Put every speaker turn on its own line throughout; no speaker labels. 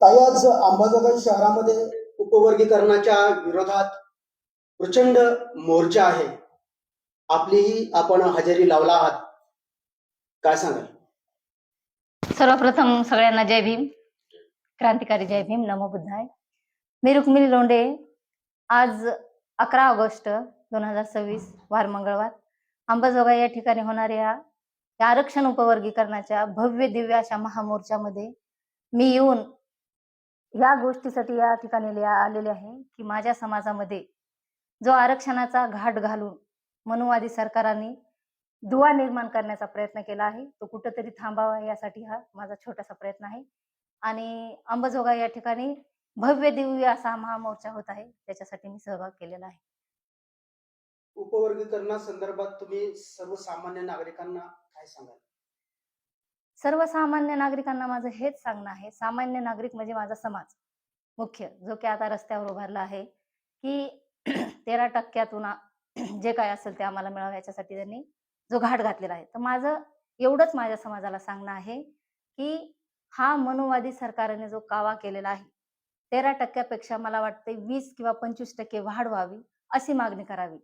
ताई, आज अंबाजोगाई शहरामध्ये उपवर्गीकरणाच्या विरोधात प्रचंड मोर्चा आहे. आपलीही आपण हजेरी लावला आहात. काय सांगाल?
सर्वप्रथम सगळ्यांना जय भीम. क्रांतिकारी जय भीम. नमो बुद्धाय. मी रुक्मिणी लोंढे. आज 11 ऑगस्ट 2026 वार मंगळवार अंबाजोगाई या ठिकाणी होणाऱ्या या आरक्षण उपवर्गीकरणाच्या भव्य दिव्य अशा महामोर्चामध्ये मी येऊन या गोष्टीसाठी या ठिकाणी आलेले आहे की माझ्या समाजामध्ये जो आरक्षणाचा घाट घालून मनुवादी सरकारांनी दुवा निर्माण करण्याचा प्रयत्न केला आहे तो कुठेतरी थांबावा, यासाठी हा माझा छोटासा प्रयत्न आहे. आणि अंबाजोगाई या ठिकाणी भव्य दिव्य असा महामोर्चा होत आहे, त्याच्यासाठी मी सहभाग केलेला आहे.
उपवर्गीकरणासंदर्भात तुम्ही सर्वसामान्य नागरिकांना काय सांगाल?
सर्वसामान्य नागरिकांना माझं हेच सांगणं आहे, सामान्य नागरिक म्हणजे माझा समाज मुख्य, जो की आता रस्त्यावर उभारला आहे की 13% जे काय असेल ते आम्हाला मिळावं, याच्यासाठी त्यांनी जो घाट घातलेला आहे. तर माझं एवढंच माझ्या समाजाला सांगणं आहे की हा मनुवादी सरकारने जो कावा केलेला आहे 13%पेक्षा मला वाटते 20 किंवा 25% वाढ व्हावी, अशी मागणी करावी,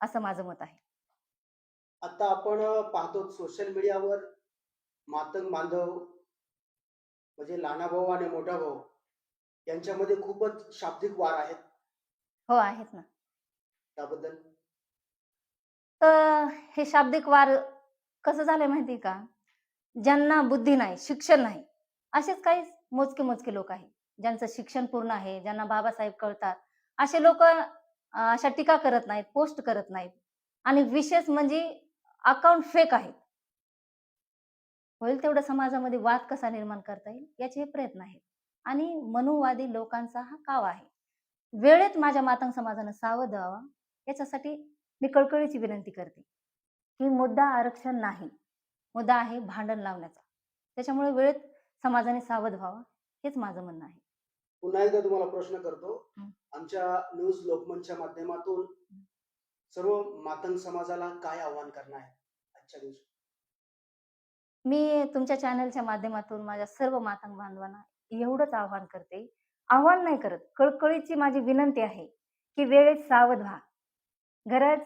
असं माझं मत आहे.
आता आपण पाहतो सोशल मीडियावर मातंग बांधव म्हणजे लहाना भाऊ आणि मोठा भाऊ यांच्यामध्ये खूपच शाब्दिक वार आहेत.
हो, आहेत ना.
त्याबद्दल
तर हे शाब्दिक वार कसं झालंय माहिती का, ज्यांना बुद्धी नाही, शिक्षण नाही, असेच काही मोजके मोजके लोक आहेत. ज्यांचं शिक्षण पूर्ण आहे, ज्यांना बाबासाहेब कळतात, असे लोक अशा टीका करत नाहीत, पोस्ट करत नाहीत. आणि विशेष म्हणजे अकाउंट फेक आहेत. होईल तेवढं समाजामध्ये वाद कसा निर्माण करता येईल याचे हे प्रयत्न आहेत. आणि मनुवादी लोकांचा हा कावा आहे. वेळेत माझ्या मातंग समाजानं सावध व्हावा, याच्यासाठी मी कळकळीची विनंती करते की मुद्दा आरक्षण नाही, मुद्दा आहे भांडण लावण्याचा. त्याच्यामुळे वेळेत समाजाने सावध व्हावा, हेच माझं म्हणणं आहे.
पुन्हा एकदा तुम्हाला प्रश्न करतो. आमच्या न्यूज लोकमंचच्या माध्यमातून सर्व मातंग समाजाला काय आव्हान करणार आहे आजच्या दिवशी?
मी तुमच्या चॅनलच्या माध्यमातून माझ्या सर्व मातंग बांधवांना एवढंच आव्हान करते, आव्हान नाही करत, कळकळीची माझी विनंती आहे की वेळेत सावध व्हा. गरज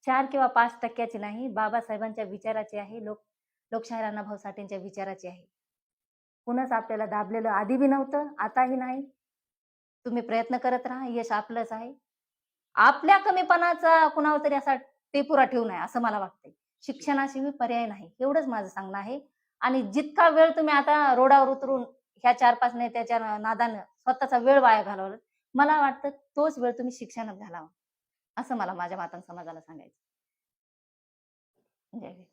4 किंवा 5% नाही, बाबासाहेबांच्या विचाराची आहे, लोकशाहीर अण्णाभाऊ साठेंच्या विचाराची आहे. कुणच आपल्याला दाबलेलं आधी बी नव्हतं, आताही नाही. तुम्ही प्रयत्न करत राहा, यश आपलंच आहे. आपल्या कमीपणाचा कुणावर तरी असा टेपुरा ठेवू नये, असं मला वाटतंय. शिक्षणाशिवाय पर्याय नाही, एवढंच माझं सांगणं आहे. आणि जितका वेळ तुम्ही आता रोडावर उतरून ह्या 4-5 नेत्याच्या नादानं स्वतःचा वेळ वाया घालवला, मला वाटतं तोच वेळ तुम्ही शिक्षणात घालावा, असं मला माझ्या मातंग समाजाला सांगायचं. जय हिंद.